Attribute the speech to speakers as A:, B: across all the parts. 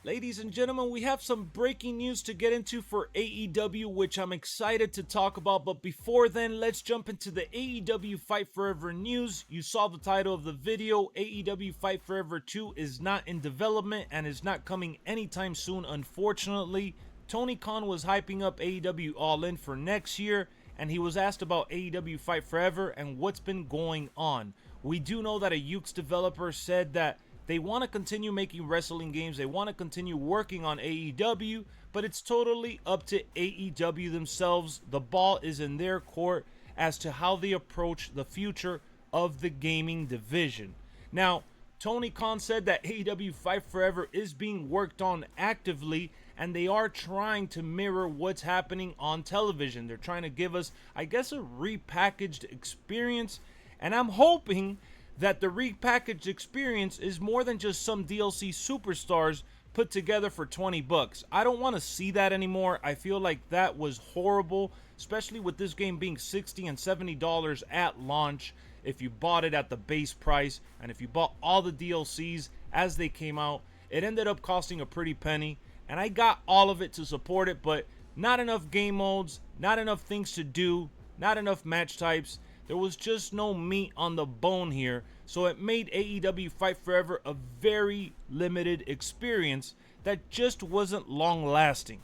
A: Ladies and gentlemen, we have some breaking news to get into for AEW, which I'm excited to talk about. But before then, let's jump into the AEW Fight Forever news. You saw the title of the video. AEW Fight Forever 2 is not in development and is not coming anytime soon, unfortunately. Tony Khan was hyping up AEW All In for next year, and he was asked about AEW Fight Forever and what's been going on. We do know that a Yuke's developer said that they want to continue making wrestling games. They want to continue working on AEW, but it's totally up to AEW themselves. The ball is in their court as to how they approach the future of the gaming division. Now, Tony Khan said that AEW Fight Forever is being worked on actively, and they are trying to mirror what's happening on television. They're trying to give us, I guess, a repackaged experience, and I'm hoping that the repackaged experience is more than just some DLC superstars put together for 20 bucks. I don't want to see that anymore. I feel like that was horrible, especially with this game being $60 and $70 at launch if you bought it at the base price, and if you bought all the DLCs as they came out. It ended up costing a pretty penny, and I got all of it to support it, but not enough game modes, not enough things to do, not enough match types. There was just no meat on the bone here, so it made AEW Fight Forever a very limited experience that just wasn't long lasting.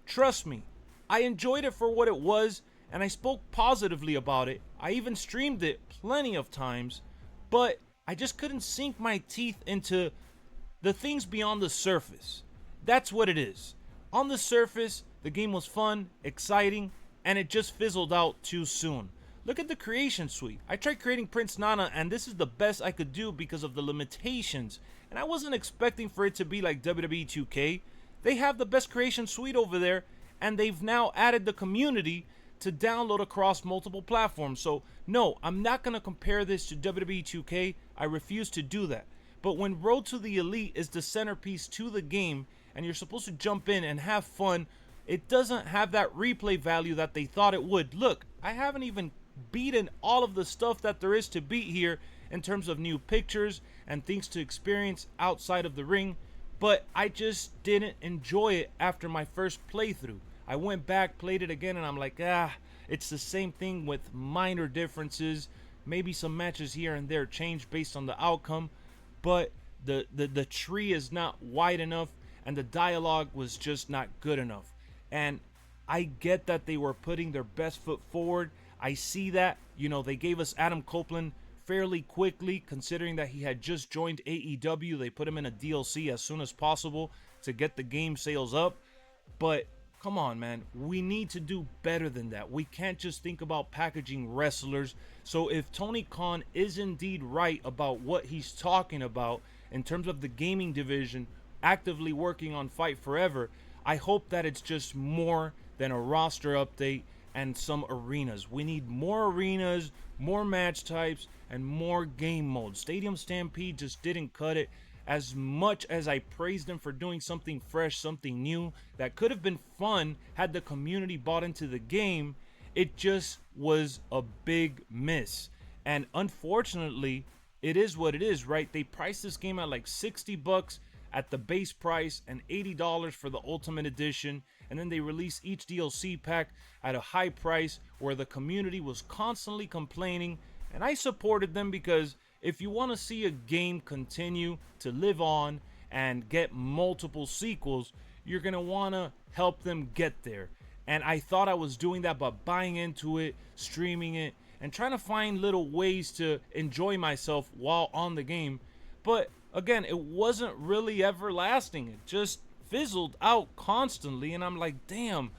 A: Trust me, I enjoyed it for what it was, and I spoke positively about it. I even streamed it plenty of times, but I just couldn't sink my teeth into the things beyond the surface. That's what it is. On the surface, the game was fun, exciting, and it just fizzled out too soon. Look at the creation suite. I tried creating Prince Nana, and this is the best I could do because of the limitations. And I wasn't expecting for it to be like WWE 2K. They have the best creation suite over there, and they've now added the community to download across multiple platforms. So no, I'm not going to compare this to WWE 2K. I refuse to do that. But when Road to the Elite is the centerpiece to the game, and you're supposed to jump in and have fun, it doesn't have that replay value that they thought it would. Look, I haven't even beaten all of the stuff that there is to beat here in terms of new pictures and things to experience outside of the ring, but I just didn't enjoy it after my first playthrough. I went back, played it again, and I'm like, it's the same thing with minor differences. Maybe some matches here and there change based on the outcome, but the tree is not wide enough, and the dialogue was just not good enough. And I get that they were putting their best foot forward. I see that, they gave us Adam Copeland fairly quickly, considering that he had just joined AEW. They put him in a DLC as soon as possible to get the game sales up. But come on, man, we need to do better than that. We can't just think about packaging wrestlers. So if Tony Khan is indeed right about what he's talking about in terms of the gaming division actively working on Fight Forever, I hope that it's just more than a roster update and some arenas. We need more arenas, more match types, and more game modes. Stadium Stampede just didn't cut it. As much as I praised them for doing something fresh, something new, that could have been fun had the community bought into the game, it just was a big miss. And unfortunately, it is what it is, right? They priced this game at like 60 bucks at the base price and $80 for the Ultimate Edition, and then they released each DLC pack at a high price where the community was constantly complaining, and I supported them because if you want to see a game continue to live on and get multiple sequels, you're going to want to help them get there. And I thought I was doing that by buying into it, streaming it, and trying to find little ways to enjoy myself while on the game. But again, it wasn't really everlasting. It just fizzled out constantly, and I'm like, damn,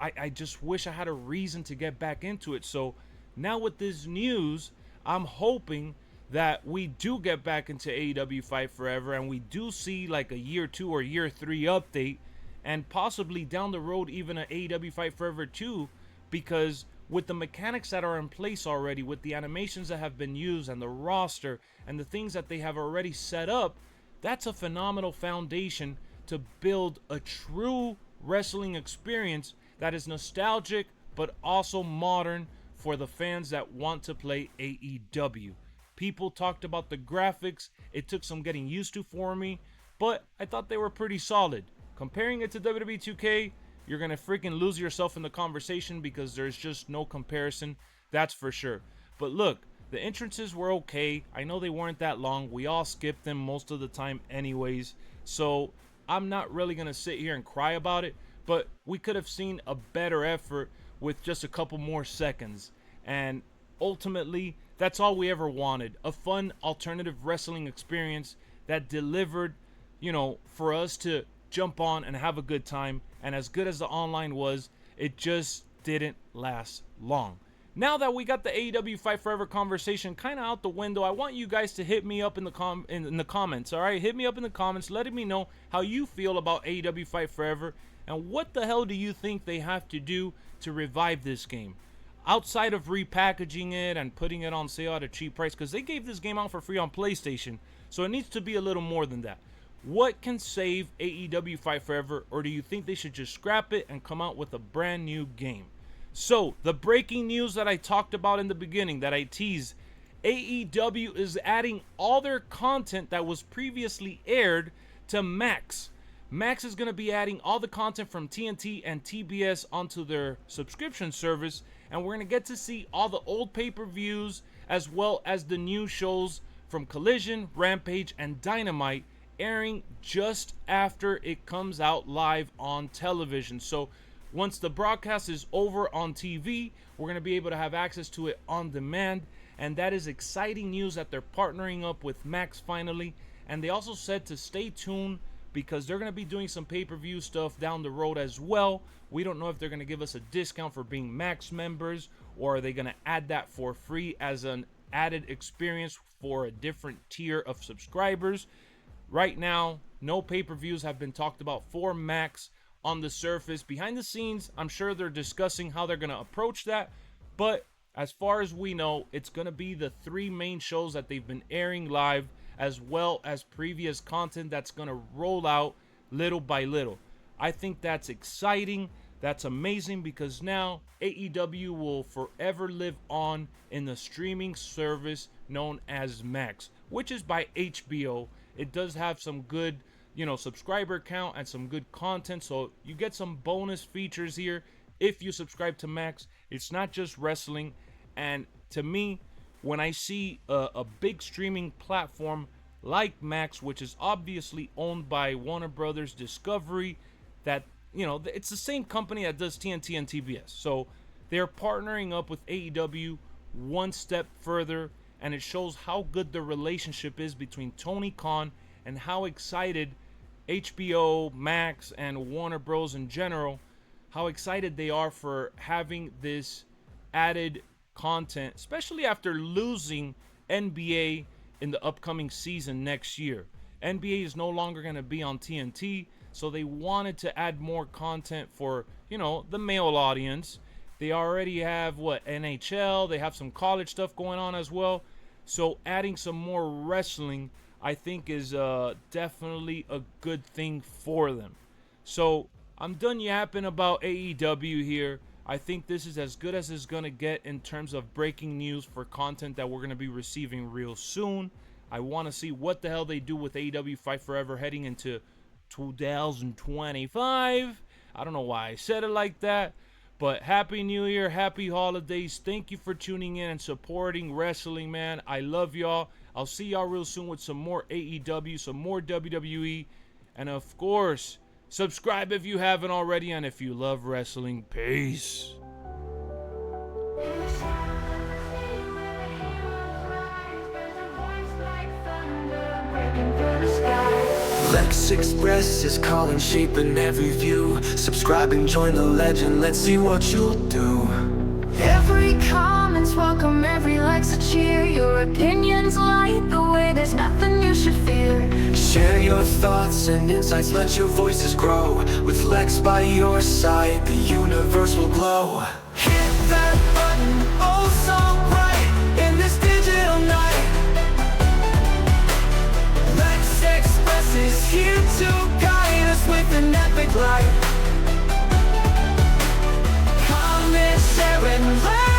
A: I just wish I had a reason to get back into it. So now with this news, I'm hoping that we do get back into AEW Fight Forever, and we do see like a year 2 or year 3 update, and possibly down the road even an AEW Fight Forever 2, because with the mechanics that are in place already, with the animations that have been used and the roster and the things that they have already set up, that's a phenomenal foundation to build a true wrestling experience that is nostalgic but also modern for the fans that want to play AEW. People talked about the graphics. It took some getting used to for me, but I thought they were pretty solid. Comparing it to WWE 2K, you're going to freaking lose yourself in the conversation because there's just no comparison, that's for sure. But look, the entrances were okay. I know they weren't that long. We all skipped them most of the time anyways, so I'm not really going to sit here and cry about it, but we could have seen a better effort with just a couple more seconds. And ultimately, that's all we ever wanted. A fun alternative wrestling experience that delivered, for us to jump on and have a good time. And as good as the online was, it just didn't last long. Now that we got the AEW Fight Forever conversation kind of out the window, I want you guys to hit me up in the comments, all right? Hit me up in the comments, letting me know how you feel about AEW Fight Forever and what the hell do you think they have to do to revive this game? Outside of repackaging it and putting it on sale at a cheap price, because they gave this game out for free on PlayStation, so it needs to be a little more than that. What can save AEW Fight Forever, or do you think they should just scrap it and come out with a brand new game? So, the breaking news that I talked about in the beginning, that I teased, AEW is adding all their content that was previously aired to Max. Max is going to be adding all the content from TNT and TBS onto their subscription service, and we're going to get to see all the old pay-per-views as well as the new shows from Collision, Rampage, and Dynamite airing just after it comes out live on television. So once the broadcast is over on TV, we're going to be able to have access to it on demand, and that is exciting news that they're partnering up with Max finally. And they also said to stay tuned because they're going to be doing some pay-per-view stuff down the road as well. We don't know if they're going to give us a discount for being Max members, or are they going to add that for free as an added experience for a different tier of subscribers. Right now, no pay-per-views have been talked about for Max on the surface. Behind the scenes, I'm sure they're discussing how they're going to approach that, but as far as we know, it's going to be the 3 main shows that they've been airing live, as well as previous content that's going to roll out little by little. I think that's exciting. That's amazing because now AEW will forever live on in the streaming service known as Max, which is by HBO. It does have some good, subscriber count and some good content, so you get some bonus features here if you subscribe to Max. It's not just wrestling, and to me, when I see a big streaming platform like Max, which is obviously owned by Warner Brothers Discovery, that, it's the same company that does TNT and TBS. So they're partnering up with AEW one step further, and it shows how good the relationship is between Tony Khan and how excited HBO, Max, and Warner Bros. In general, how excited they are for having this added content, especially after losing NBA in the upcoming season next year. NBA is no longer going to be on TNT, so they wanted to add more content for, the male audience. They already have, NHL, they have some college stuff going on as well. So adding some more wrestling, I think, is definitely a good thing for them. So I'm done yapping about AEW here. I think this is as good as it's going to get in terms of breaking news for content that we're going to be receiving real soon. I want to see what the hell they do with AEW Fight Forever heading into 2025. I don't know why I said it like that. But Happy New Year, Happy Holidays. Thank you for tuning in and supporting wrestling, man. I love y'all. I'll see y'all real soon with some more AEW, some more WWE. And of course, subscribe if you haven't already. And if you love wrestling, peace.
B: LexxExpress is calling, shaping every view. Subscribe and join the legend, let's see what you'll do.
C: Every comment's welcome, every like's a cheer. Your opinions light the way, there's nothing you should fear.
B: Share your thoughts and insights, let your voices grow. With Lex by your side, the universe will glow. Hit that button, oh so bright, in this digital night. LexxExpress is here to guide us with an epic light. Comment, share, and like.